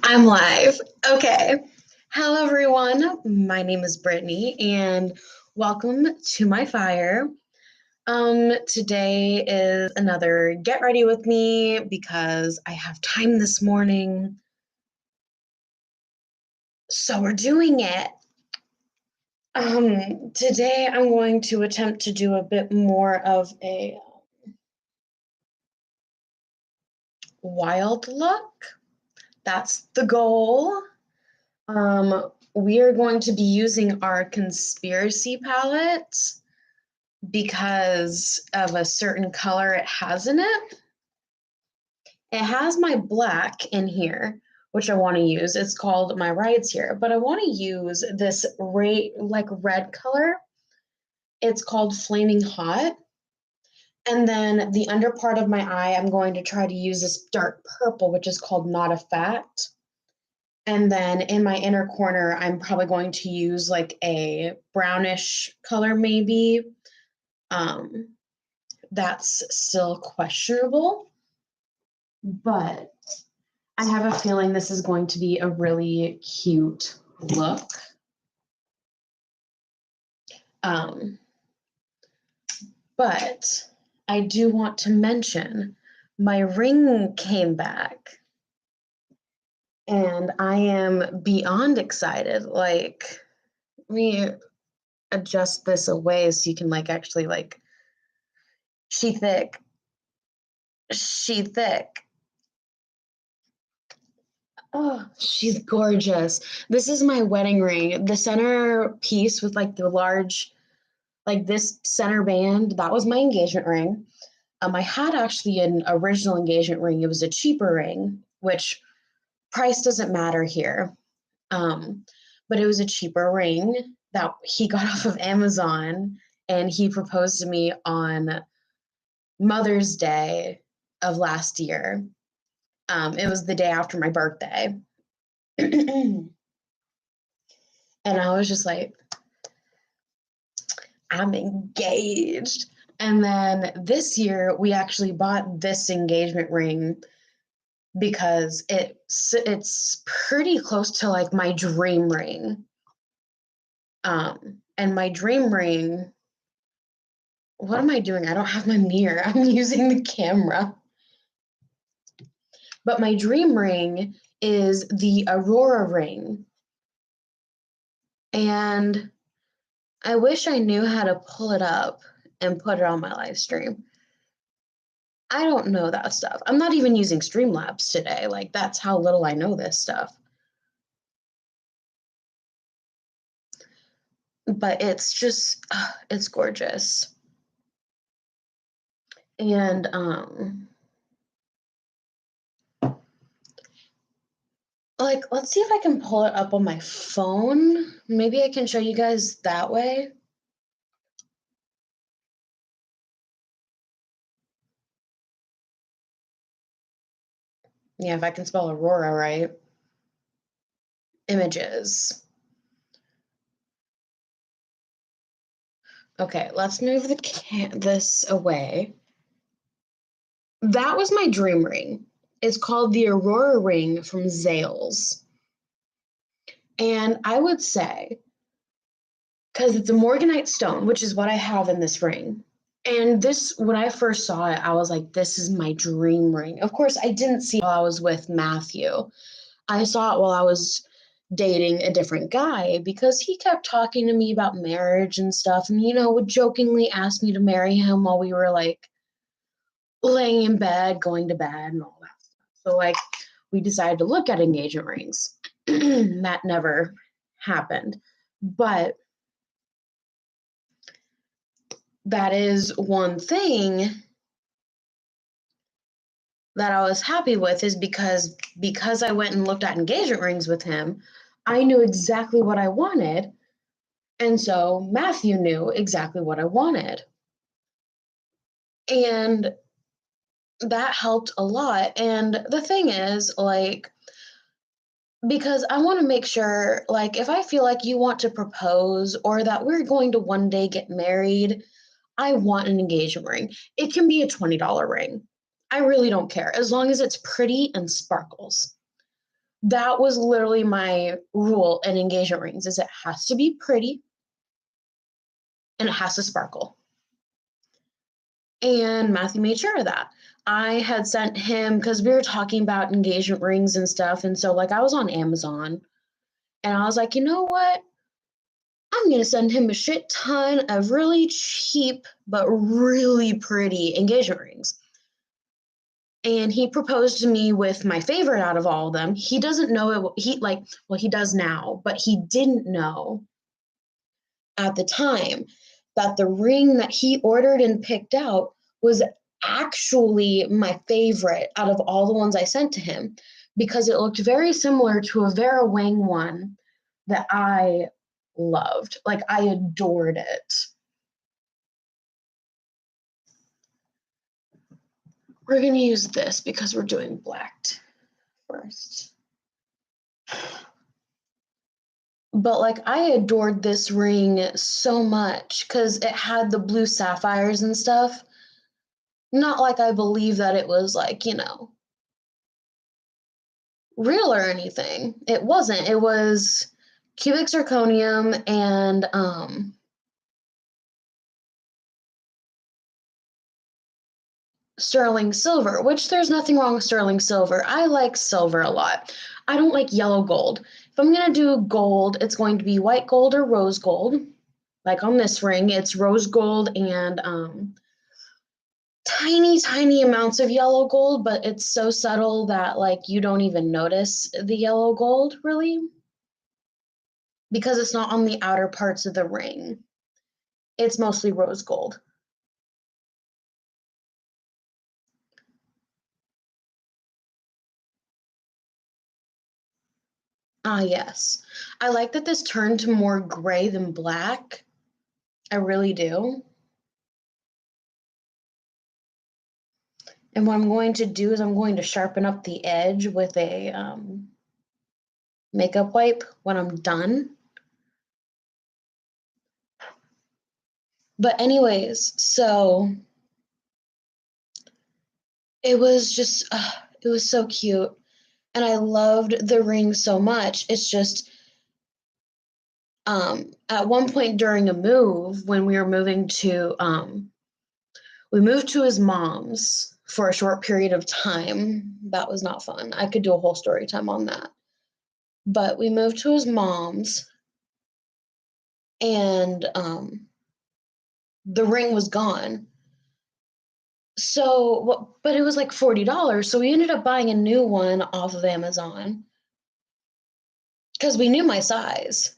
I'm live. Okay. Hello, everyone. My name is Brittany, and welcome to my fire. Today is another get ready with me because I have time this morning. So we're doing it. Today I'm going to attempt to do a bit more of a wild look. That's the goal. We are going to be using our conspiracy palette because of a certain color it has in it. It has my black in here, which I want to use. It's called my rides here, but I want to use this red color. It's called Flaming Hot. And then the under part of my eye, I'm going to try to use this dark purple, which is called Not a Fact. And then in my inner corner, I'm probably going to use like a brownish color maybe. That's still questionable, but I have a feeling this is going to be a really cute look. But I do want to mention my ring came back. And I am beyond excited. Like, let me adjust this away so you can actually she thick. She thick. Oh, she's gorgeous. This is my wedding ring. The center piece with the large, this center band, that was my engagement ring. I had actually an original engagement ring. It was a cheaper ring, which price doesn't matter here. But it was a cheaper ring that he got off of Amazon, and he proposed to me on Mother's Day of last year. It was the day after my birthday. And I was just like, I'm engaged. And then this year, we actually bought this engagement ring because it's pretty close to my dream ring. And my dream ring, what am I doing? I don't have my mirror. I'm using the camera. But my dream ring is the Aurora ring. And I wish I knew how to pull it up and put it on my live stream. I don't know that stuff. I'm not even using Streamlabs today. That's how little I know this stuff. But it's just, it's gorgeous. And let's see if I can pull it up on my phone. Maybe I can show you guys that way. Yeah, if I can spell Aurora right. Images. Okay, let's move this away. That was my dream ring. It's called the Aurora ring from Zales. And I would say, because it's a morganite stone, which is what I have in this ring. And this, when I first saw it, I was like, this is my dream ring. Of course, I didn't see it while I was with Matthew. I saw it while I was dating a different guy because he kept talking to me about marriage and stuff, and would jokingly ask me to marry him while we were laying in bed, going to bed, and all that stuff. So we decided to look at engagement rings. That never happened, but that is one thing that I was happy with, is because I went and looked at engagement rings with him, I knew exactly what I wanted. And so Matthew knew exactly what I wanted. And that helped a lot. And the thing is, because I want to make sure, if I feel like you want to propose or that we're going to one day get married, I want an engagement ring. It can be a $20 ring. I really don't care, as long as it's pretty and sparkles. That was literally my rule in engagement rings, is it has to be pretty and it has to sparkle. And Matthew made sure of that. I had sent him, because we were talking about engagement rings and stuff. And so, like, I was on Amazon and I was like, you know what? I'm going to send him a shit ton of really cheap, but really pretty engagement rings. And he proposed to me with my favorite out of all of them. He doesn't know it. He does now, but he didn't know at the time that the ring that he ordered and picked out was actually my favorite out of all the ones I sent to him, because it looked very similar to a Vera Wang one that I loved. Like, I adored it. We're going to use this because we're doing black first. But like, I adored this ring so much because it had the blue sapphires and stuff. Not like I believe that it was like, real or anything. It wasn't. It was cubic zirconium and sterling silver, which there's nothing wrong with sterling silver. I like silver a lot. I don't like yellow gold. If I'm going to do gold, it's going to be white gold or rose gold. Like on this ring, it's rose gold and tiny amounts of yellow gold, but it's so subtle that like you don't even notice the yellow gold really, because it's not on the outer parts of the ring. It's mostly rose gold. Ah, yes. I like that this turned to more gray than black. I really do. And what I'm going to do is I'm going to sharpen up the edge with a makeup wipe when I'm done. But anyways, so it was just, it was so cute. And I loved the ring so much. It's just, at one point during a move, when we were moving to, we moved to his mom's for a short period of time. That was not fun. I could do a whole story time on that. But we moved to his mom's, and the ring was gone. So, but it was like $40. So we ended up buying a new one off of Amazon because we knew my size.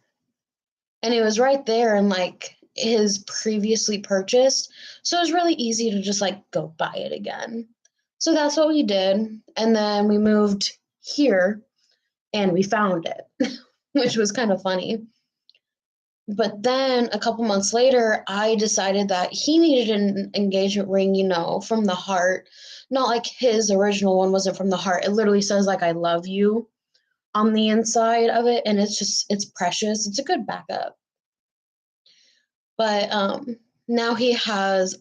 And it was right there in like his previously purchased. So it was really easy to just like go buy it again. So that's what we did. And then we moved here and we found it, which was kind of funny. But then a couple months later, I decided that he needed an engagement ring, from the heart. Not like his original one wasn't from the heart. It literally says like, I love you on the inside of it. And it's precious. It's a good backup. But now he has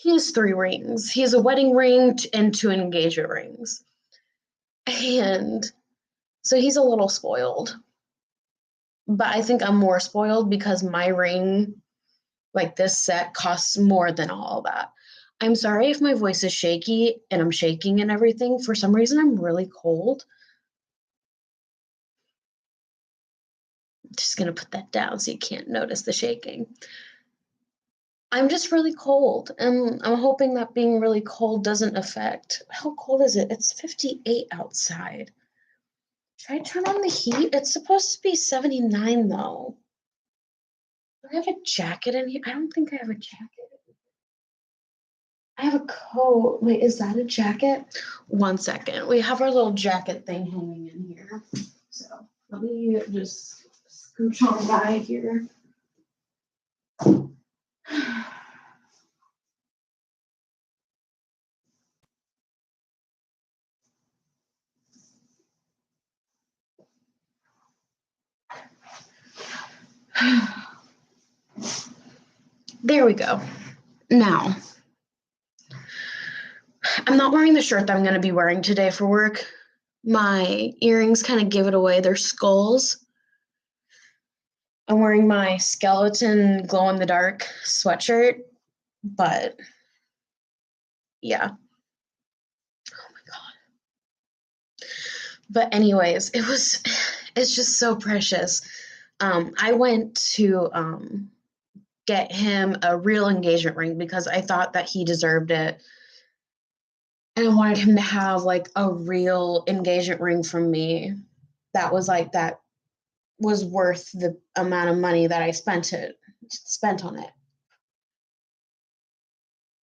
3 rings. He has a wedding ring and 2 engagement rings. And so he's a little spoiled. But I think I'm more spoiled because my ring, like this set, costs more than all that. I'm sorry if my voice is shaky and I'm shaking and everything. For some reason, I'm really cold. I'm just going to put that down so you can't notice the shaking. I'm just really cold, and I'm hoping that being really cold doesn't affect. How cold is it? It's 58 outside. Should I turn on the heat? It's supposed to be 79 though. Do I have a jacket in here? I don't think I have a jacket. I have a coat. Wait, is that a jacket? One second. We have our little jacket thing hanging in here. So let me just scooch on by here. There we go. Now, I'm not wearing the shirt that I'm going to be wearing today for work My earrings kind of give it away. They're skulls. I'm wearing my skeleton glow in the dark sweatshirt, but yeah. Oh my God. But anyways, it's just so precious. I went to get him a real engagement ring because I thought that he deserved it. And I wanted him to have like a real engagement ring from me that was worth the amount of money that I spent on it.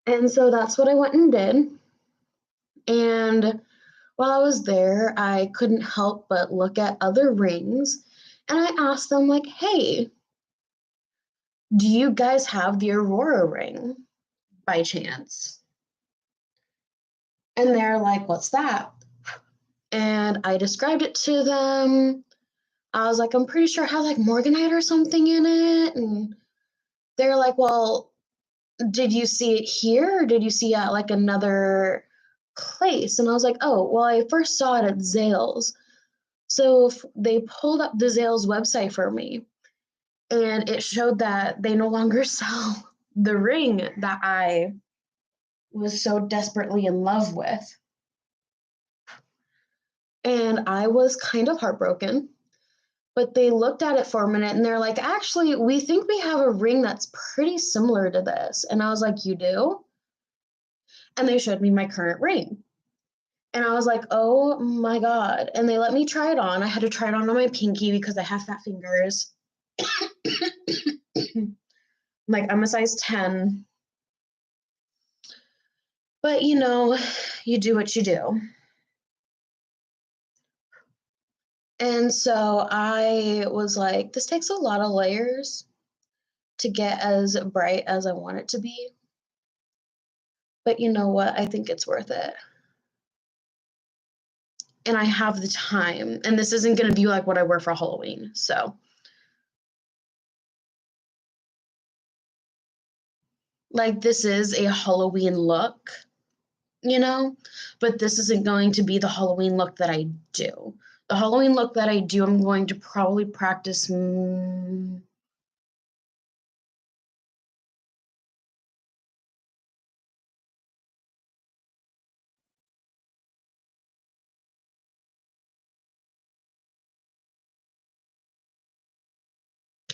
And so that's what I went and did. And while I was there, I couldn't help but look at other rings. And I asked them, like, hey, do you guys have the Aurora ring by chance? And they're like, what's that? And I described it to them. I was like, I'm pretty sure it has like morganite or something in it. And they're like, well, did you see it here or did you see it at like another place? And I was like, oh, well, I first saw it at Zales. So they pulled up the Zales website for me and it showed that they no longer sell the ring that I was so desperately in love with. And I was kind of heartbroken, but they looked at it for a minute and they're like, actually, we think we have a ring that's pretty similar to this. And I was like, you do? And they showed me my current ring. And I was like, oh my God. And they let me try it on. I had to try it on my pinky because I have fat fingers. Like, I'm a size 10. But you do what you do. And so I was like, this takes a lot of layers to get as bright as I want it to be. But you know what? I think it's worth it. And I have the time. And this isn't going to be like what I wear for Halloween. So, like, this is a Halloween look, but this isn't going to be the Halloween look that I do. The Halloween look that I do, I'm going to probably practice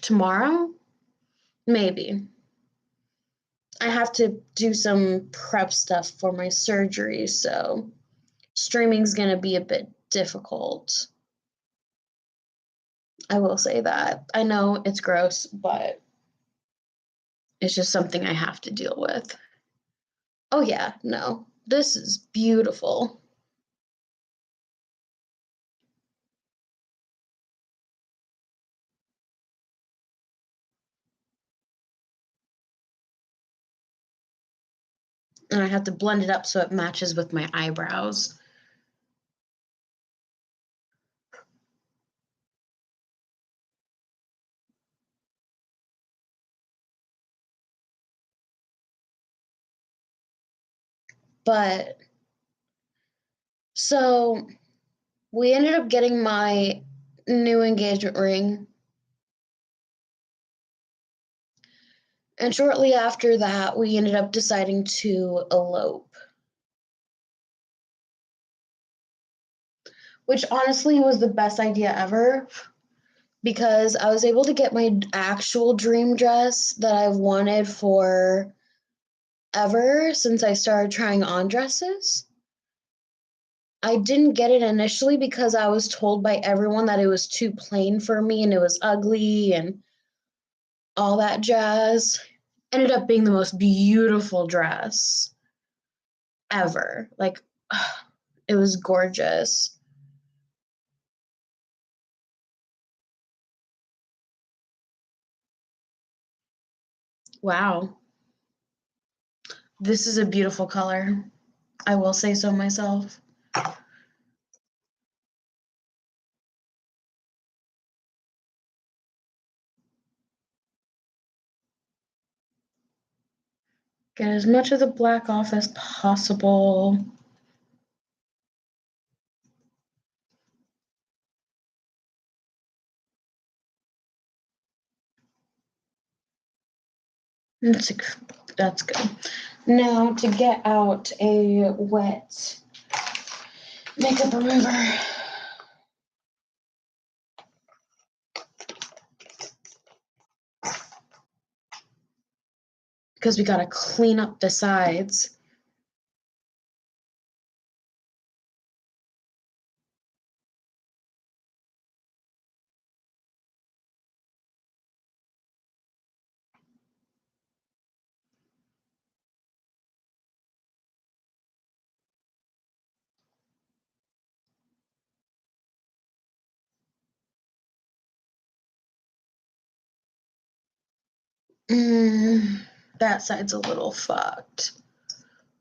tomorrow, maybe. I have to do some prep stuff for my surgery, so streaming's going to be a bit difficult. I will say that. I know it's gross, but it's just something I have to deal with. Oh, yeah, no, this is beautiful. And I have to blend it up so it matches with my eyebrows. But so we ended up getting my new engagement ring. And shortly after that, we ended up deciding to elope, which honestly was the best idea ever because I was able to get my actual dream dress that I've wanted for ever since I started trying on dresses. I didn't get it initially because I was told by everyone that it was too plain for me and it was ugly and all that jazz. Ended up being the most beautiful dress ever. Like, it was gorgeous. Wow. This is a beautiful color. I will say so myself. Get as much of the black off as possible. That's good. Now to get out a wet makeup remover. Because we gotta clean up the sides. That side's a little fucked.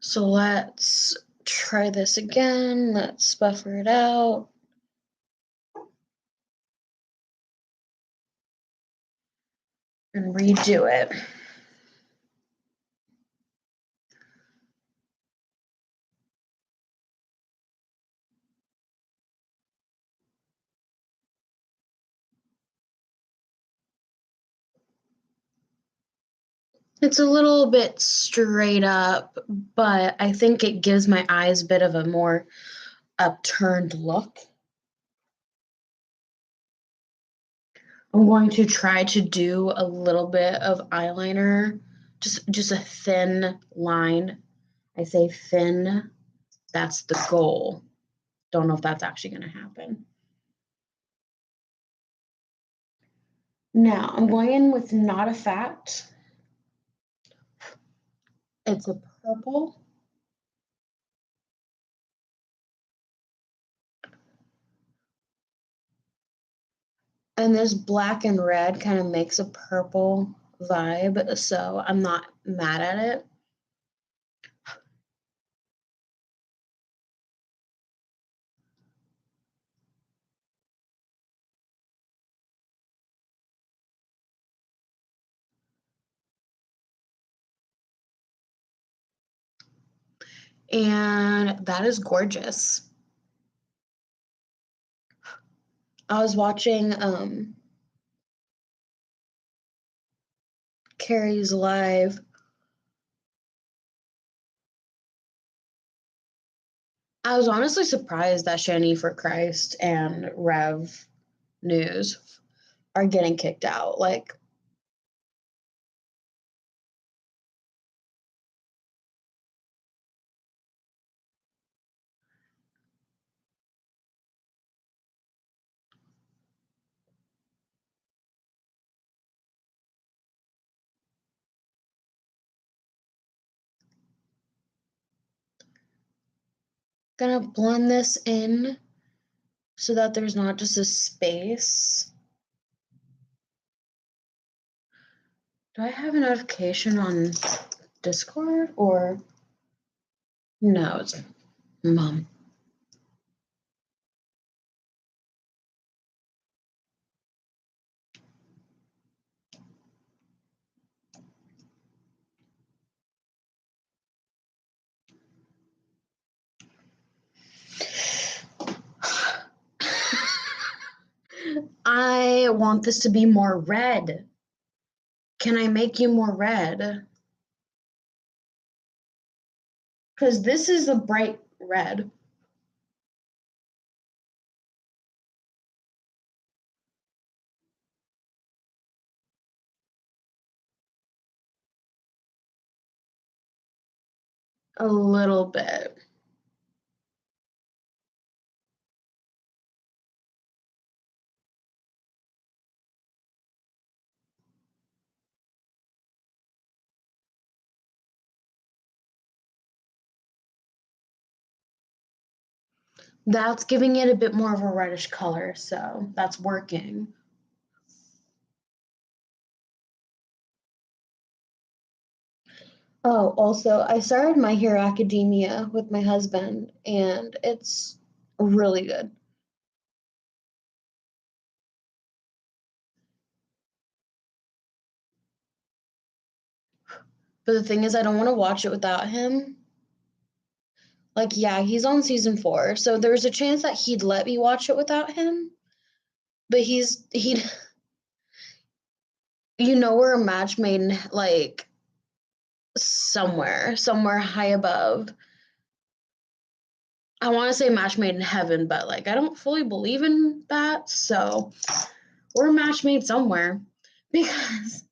So let's try this again. Let's buffer it out. And redo it. It's a little bit straight up, but I think it gives my eyes a bit of a more upturned look. I'm going to try to do a little bit of eyeliner, just a thin line. I say thin, that's the goal. Don't know if that's actually going to happen. Now I'm going in with Not a Fact. It's a purple. And this black and red kind of makes a purple vibe, so I'm not mad at it. And that is gorgeous. I was watching Carrie's live. I was honestly surprised that Shani for Christ and Rev News are getting kicked out. Like, gonna blend this in so that there's not just a space. Do I have a notification on Discord or no? It's Mom. I want this to be more red. Can I make you more red? Because this is a bright red. A little bit. That's giving it a bit more of a reddish color, so that's working. Oh, also, I started My Hero Academia with my husband, and it's really good. But the thing is, I don't want to watch it without him. Like, yeah, he's on season 4, so there's a chance that he'd let me watch it without him. But we're a match made in, like, somewhere high above. I want to say match made in heaven, but like I don't fully believe in that. So we're match made somewhere because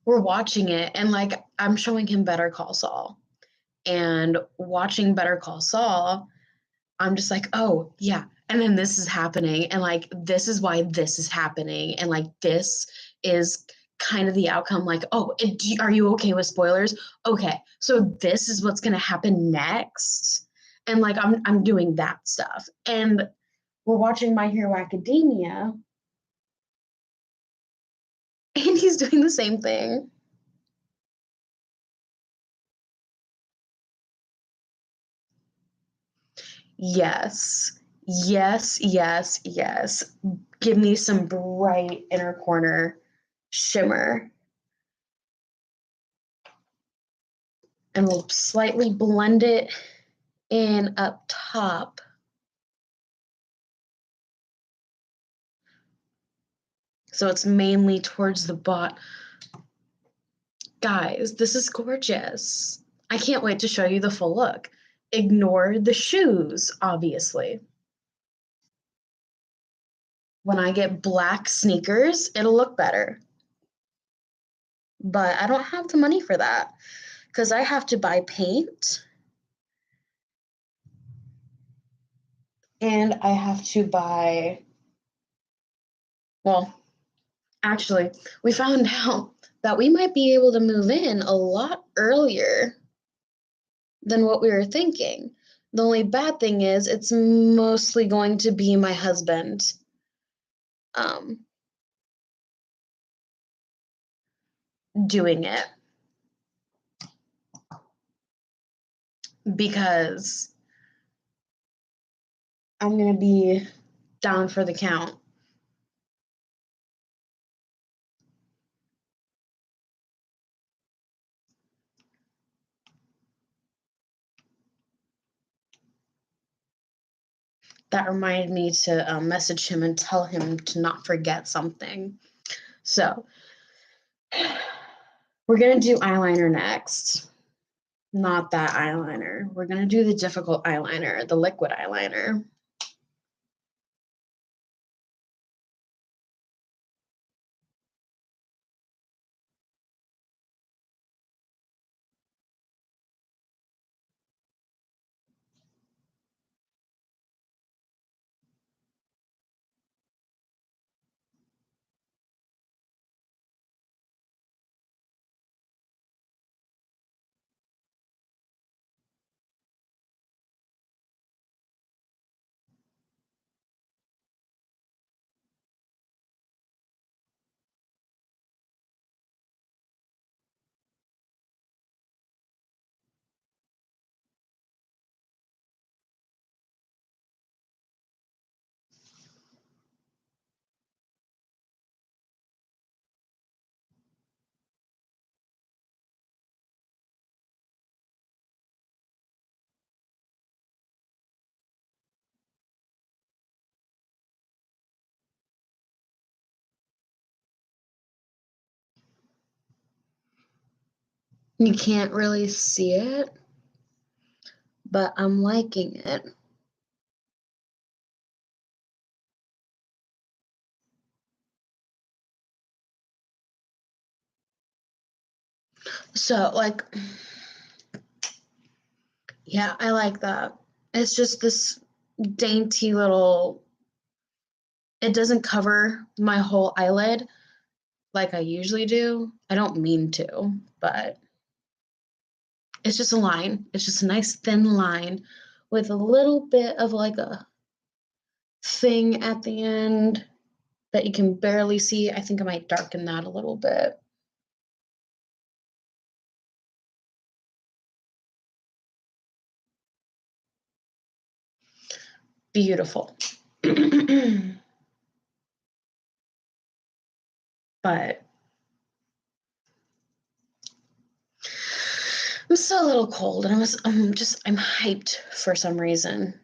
we're watching it and like I'm showing him Better Call Saul. And watching Better Call Saul, I'm just like, oh, yeah. And then this is happening. And like, this is why this is happening. And like, this is kind of the outcome. Like, oh, are you okay with spoilers? Okay. So this is what's going to happen next. And like, I'm doing that stuff. And we're watching My Hero Academia. And he's doing the same thing. Yes. Yes, yes, yes. Give me some bright inner corner shimmer. And we'll slightly blend it in up top. So it's mainly towards the bottom. Guys, this is gorgeous. I can't wait to show you the full look. Ignore the shoes, obviously. When I get black sneakers, it'll look better. But I don't have the money for that because I have to buy paint and I have to buy, well, actually, we found out that we might be able to move in a lot earlier than what we were thinking. The only bad thing is it's mostly going to be my husband um, doing it because I'm going to be down for the count. That reminded me to message him and tell him to not forget something. So we're going to do eyeliner next. Not that eyeliner. We're going to do the difficult eyeliner, the liquid eyeliner. You can't really see it, but I'm liking it. So, like, yeah, I like that. It's just this dainty little, it doesn't cover my whole eyelid like I usually do. I don't mean to, but it's just a line. It's just a nice thin line with a little bit of like a thing at the end that you can barely see. I think I might darken that a little bit. Beautiful. But I'm still a little cold and I'm hyped for some reason.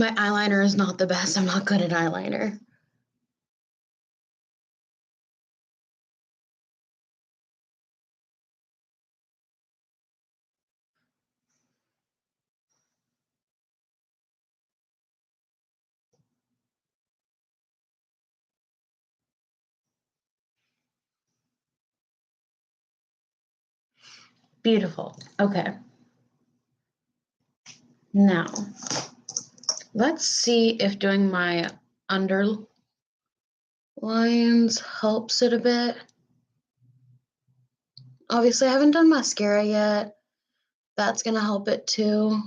My eyeliner is not the best. I'm not good at eyeliner. Beautiful. Okay. Now, let's see if doing my underlines helps it a bit. Obviously, I haven't done mascara yet. That's going to help it too.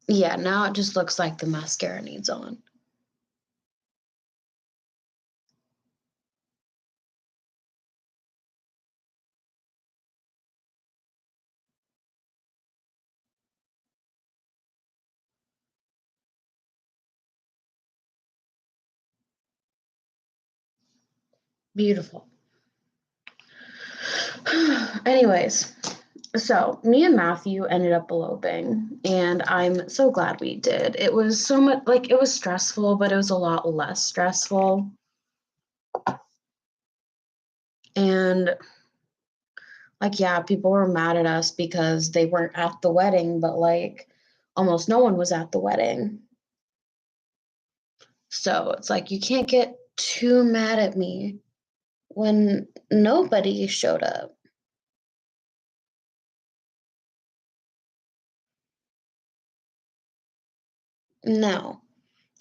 Yeah, now it just looks like the mascara needs on. Beautiful. Anyways, so me and Matthew ended up eloping, and I'm so glad we did. It was so much, like, it was stressful, but it was a lot less stressful. And like, yeah, people were mad at us because they weren't at the wedding, but like almost no one was at the wedding. So it's like, you can't get too mad at me when nobody showed up. No,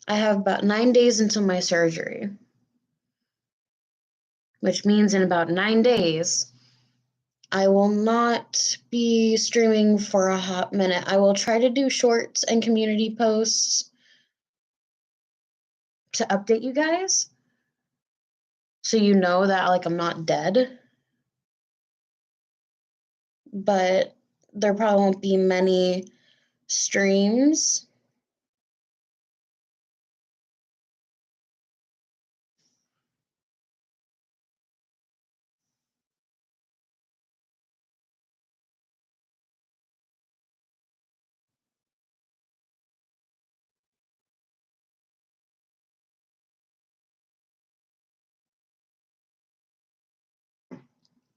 I have about 9 days until my surgery, which means in about 9 days, I will not be streaming for a hot minute. I will try to do shorts and community posts to update you guys so you know that like I'm not dead. But there probably won't be many streams.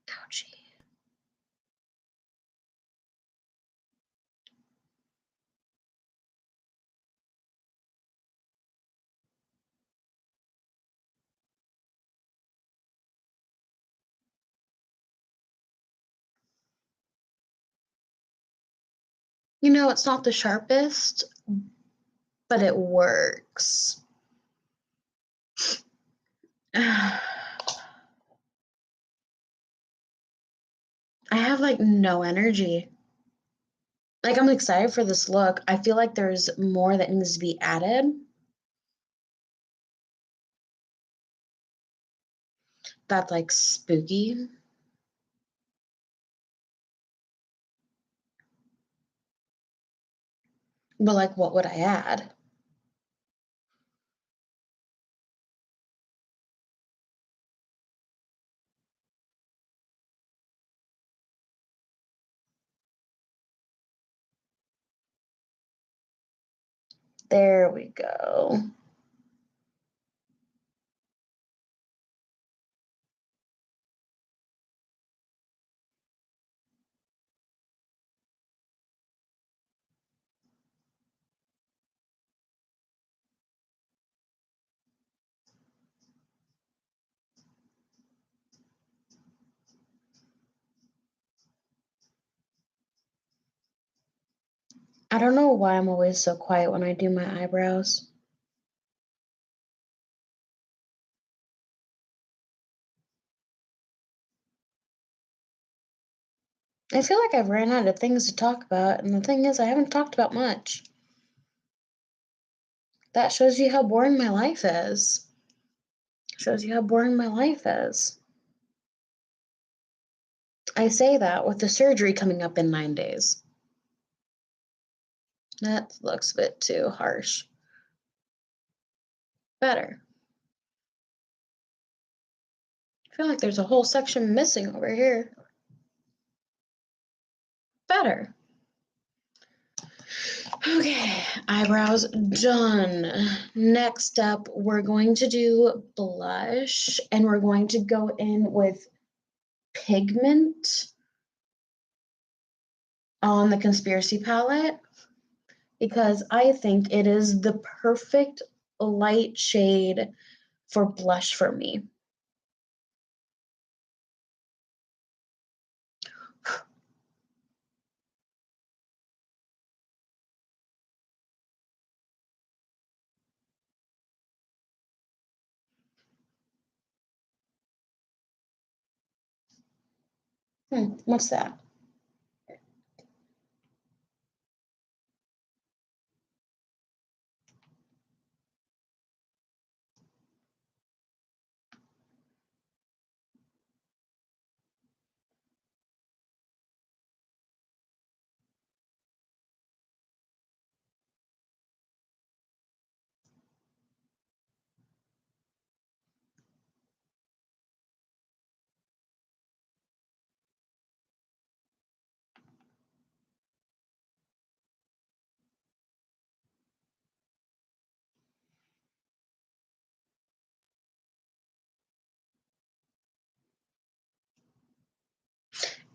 Ouchie. You know, it's not the sharpest, but it works. I have like no energy. Like, I'm excited for this look. I feel like there's more that needs to be added. That's like spooky. But like, what would I add? There we go. I don't know why I'm always so quiet when I do my eyebrows. I feel like I've ran out of things to talk about, and the thing is, I haven't talked about much. That shows you how boring my life is. Shows you how boring my life is. I say that with the surgery coming up in 9 days. That looks a bit too harsh. Better. I feel like there's a whole section missing over here. Better. Okay, eyebrows done. Next up, we're going to do blush, and we're going to go in with Pigment on the Conspiracy palette because I think it is the perfect light shade for blush for me. What's that?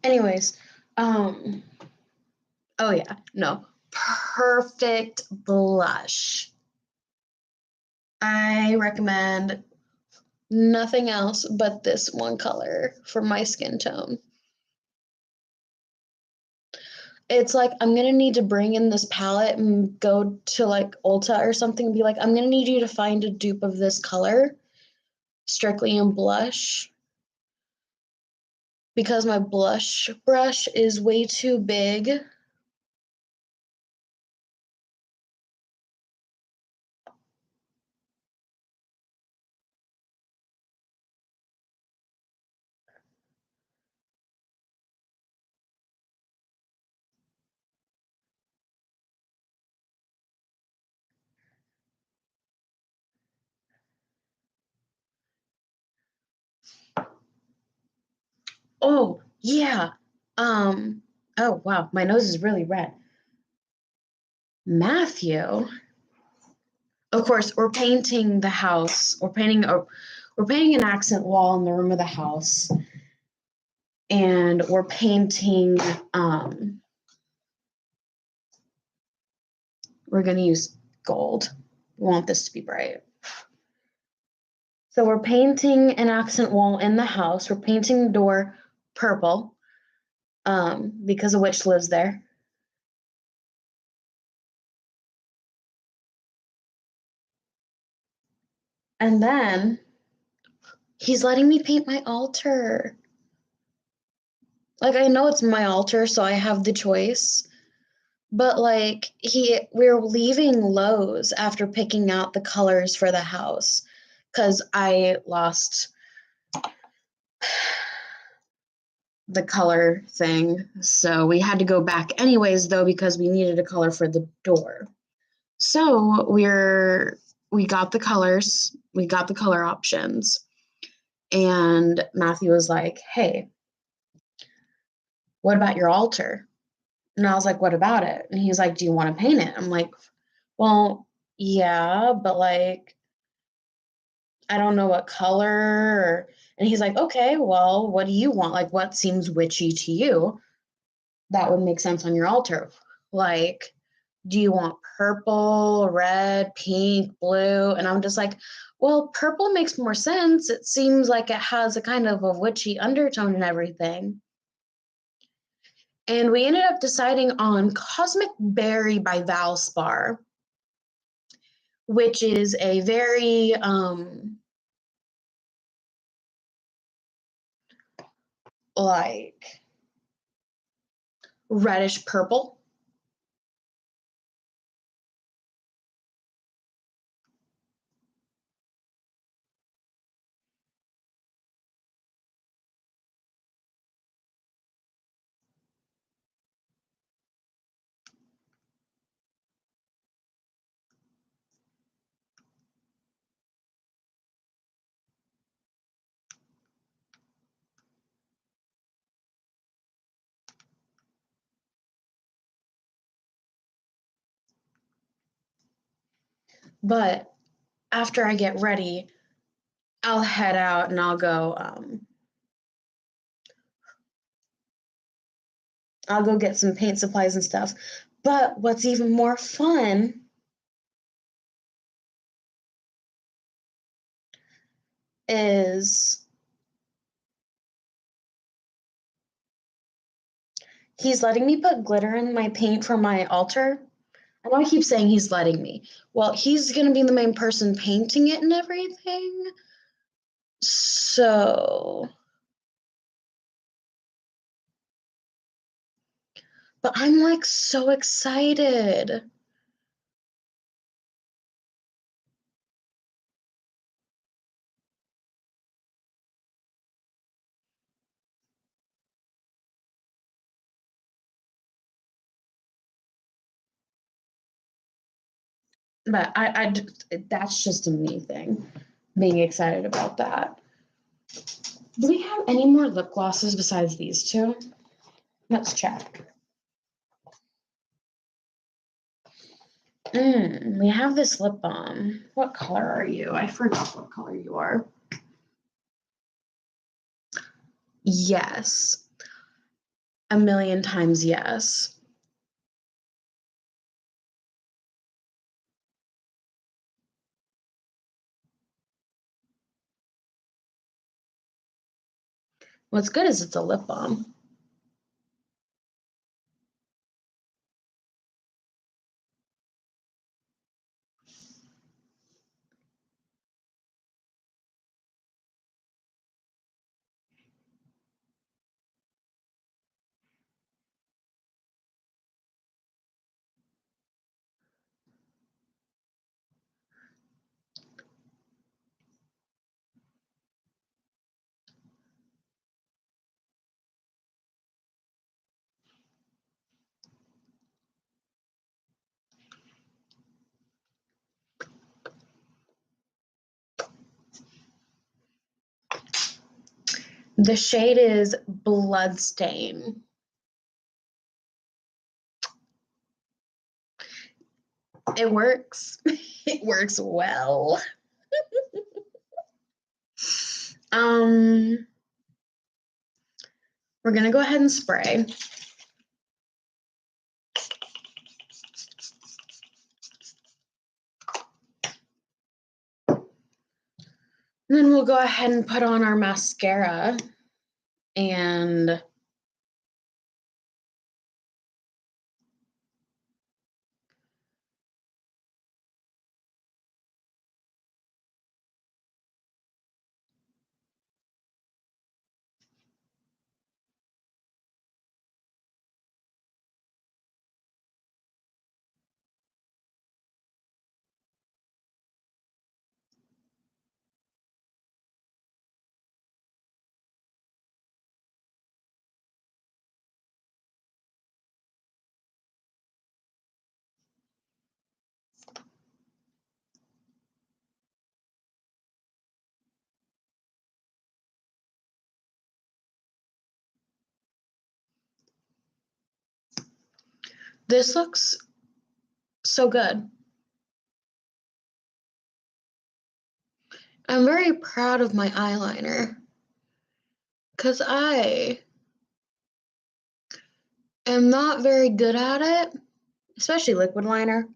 Anyways, oh yeah, no, perfect blush. I recommend nothing else but this one color for my skin tone. It's like I'm gonna need to bring in this palette and go to like Ulta or something and be like, I'm gonna need you to find a dupe of this color, strictly in blush, because my blush brush is way too big. Oh, yeah. Oh wow, my nose is really red. Matthew. Of course, we're painting the house. We're painting an accent wall in the room of the house. And we're painting we're going to use gold. We want this to be bright. So we're painting an accent wall in the house. We're painting the door purple because a witch lives there. And then he's letting me paint my altar. Like, I know it's my altar, so I have the choice. But like we're leaving Lowe's after picking out the colors for the house because I lost the color thing. So we had to go back anyways, though, because we needed a color for the door. So we got the colors, we got the color options, and Matthew was like, hey, what about your altar? And I was like, what about it? And he's like, do you want to paint it? I'm like, well, yeah, but like, I don't know what color. And he's like, okay, well, what do you want? Like, what seems witchy to you? That would make sense on your altar. Like, do you want purple, red, pink, blue? And I'm just like, well, purple makes more sense. It seems like it has a kind of a witchy undertone and everything. And we ended up deciding on Cosmic Berry by Valspar, which is a very like reddish purple. But after I get ready, I'll head out and I'll go get some paint supplies and stuff. But what's even more fun is he's letting me put glitter in my paint for my altar. I know I keep saying he's letting me. Well, he's going to be the main person painting it and everything. So, but I'm like so excited. But that's just a me thing, being excited about that. Do we have any more lip glosses besides these two? Let's check. We have this lip balm. What color are you? I forgot what color you are. Yes. A million times yes. What's good is it's a lip balm. The shade is Bloodstain. It works. It works well. We're gonna go ahead and spray. And then we'll go ahead and put on our mascara and this looks so good. I'm very proud of my eyeliner because I am not very good at it, especially liquid liner.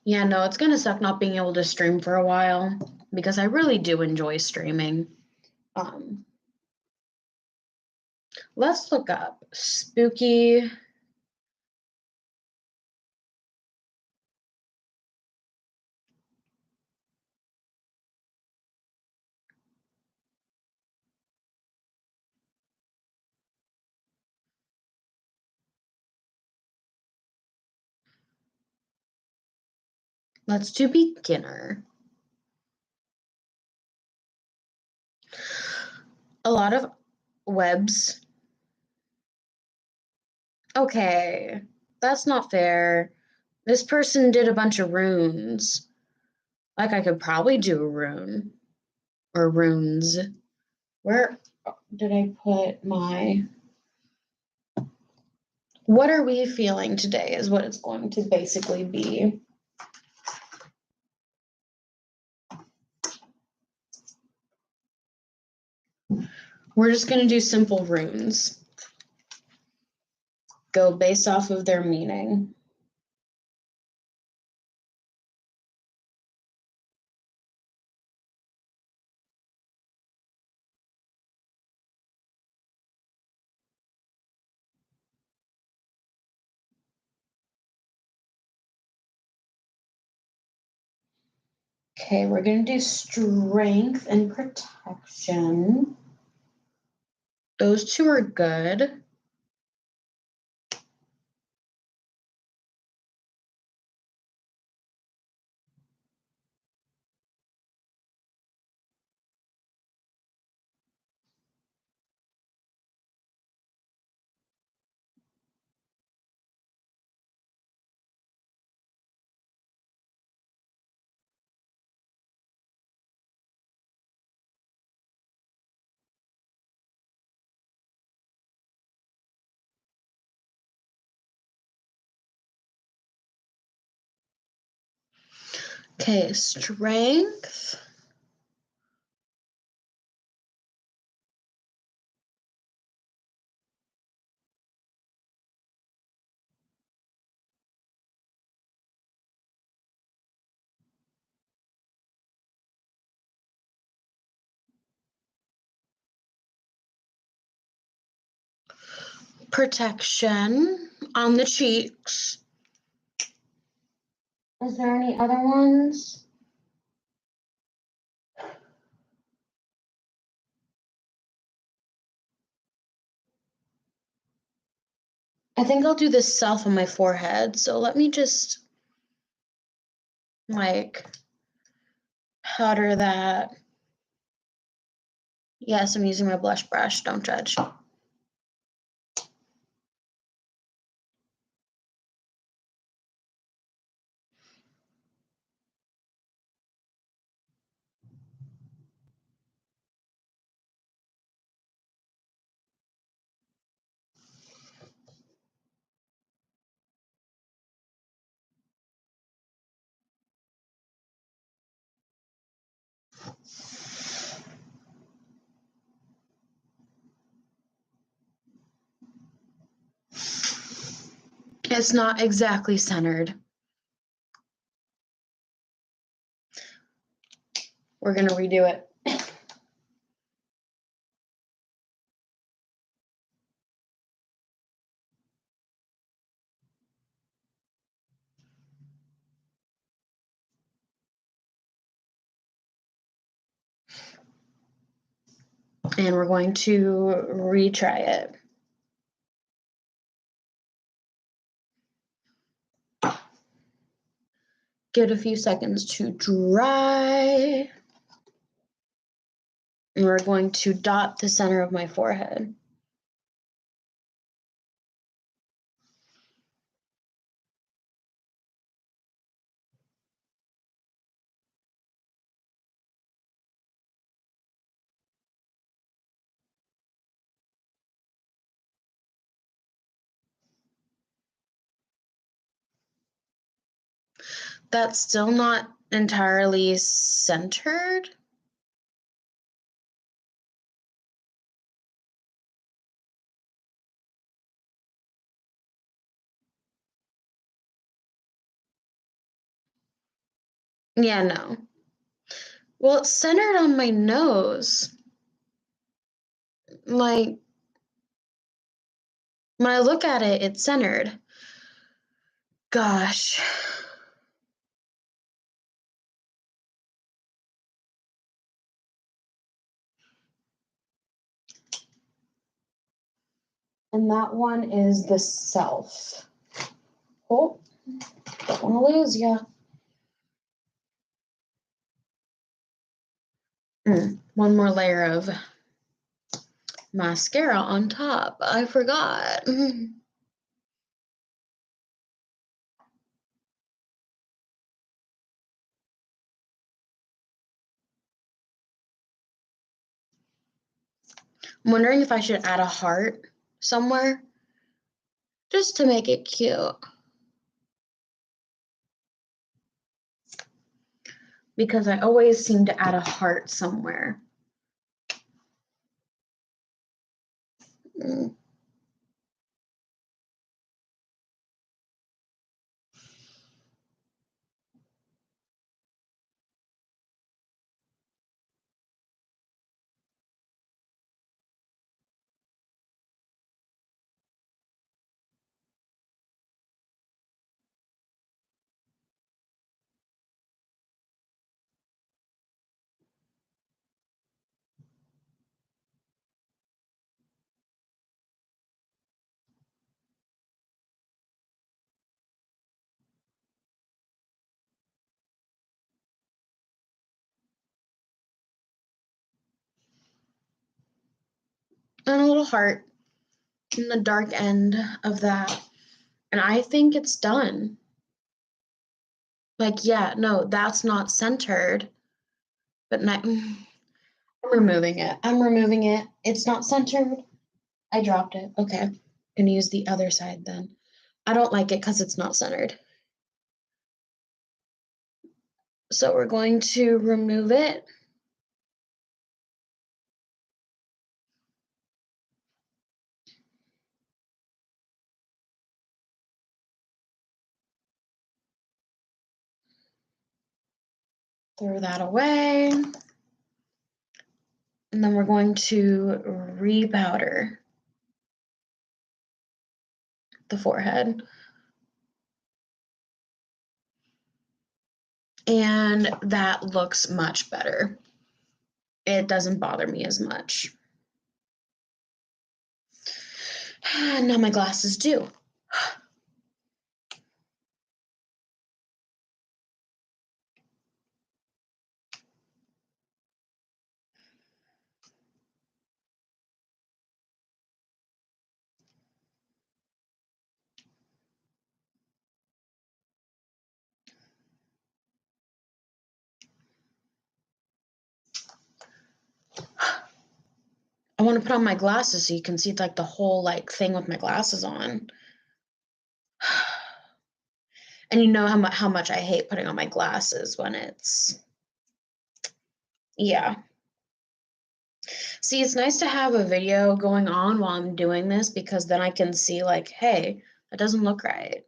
Yeah, no, it's gonna suck not being able to stream for a while because I really do enjoy streaming. Let's look up spooky. Let's do beginner. A lot of webs. Okay, that's not fair. This person did a bunch of runes. Like I could probably do a rune. or runes. Where did I put my... What are we feeling today is what it's going to basically be. We're just going to do simple runes. Go based off of their meaning. Okay, we're going to do strength and protection. Those two are good. Okay, strength. Protection on the cheeks. Is there any other ones? I think I'll do the self on my forehead. So let me just like powder that. Yes, I'm using my blush brush. Don't judge. It's not exactly centered. We're going to redo it. And we're going to retry it. Give it a few seconds to dry. And we're going to dot the center of my forehead. That's still not entirely centered. Yeah, no. Well, it's centered on my nose. Like, when I look at it, it's centered. Gosh. And that one is the self. Oh, don't want to lose ya. One more layer of mascara on top. I forgot. I'm wondering if I should add a heart somewhere just to make it cute. Because I always seem to add a heart somewhere. Mm. And a little heart in the dark end of that. And I think it's done. Like, yeah, no, that's not centered. But I'm removing it. I'm removing it. It's not centered. I dropped it. Okay. Gonna use the other side then. I don't like it because it's not centered. So we're going to remove it. Throw that away. And then we're going to repowder the forehead. And that looks much better. It doesn't bother me as much. Now my glasses do. I want to put on my glasses so you can see like the whole like thing with my glasses on. And you know how much I hate putting on my glasses when it's, yeah. See, it's nice to have a video going on while I'm doing this because then I can see like, hey, that doesn't look right.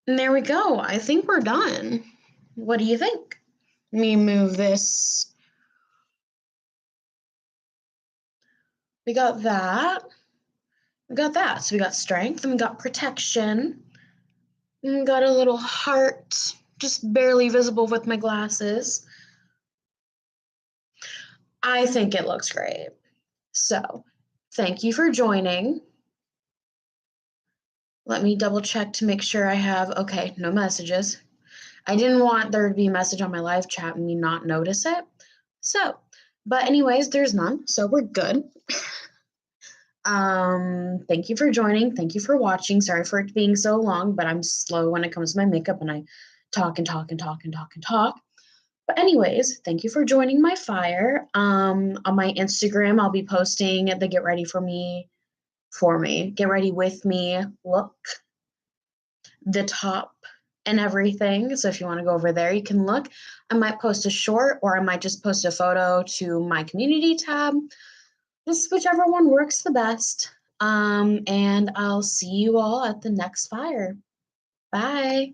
And there we go. I think we're done. What do you think? Let me move this. We got that. We got that. So we got strength and we got protection. And we got a little heart, just barely visible with my glasses. I think it looks great. So thank you for joining. Let me double check to make sure I have, okay, no messages. I didn't want there to be a message on my live chat and me not notice it. So, but anyways, there's none, so we're good. Thank you for joining. Thank you for watching. Sorry for it being so long, but I'm slow when it comes to my makeup and I talk and talk and talk and talk and talk. But anyways, thank you for joining my fire. On my Instagram, I'll be posting the get ready get ready with me look, the top and everything. So if you want to go over there, you can look. I might post a short or I might just post a photo to my community tab. Just whichever one works the best. And I'll see you all at the next fire. Bye.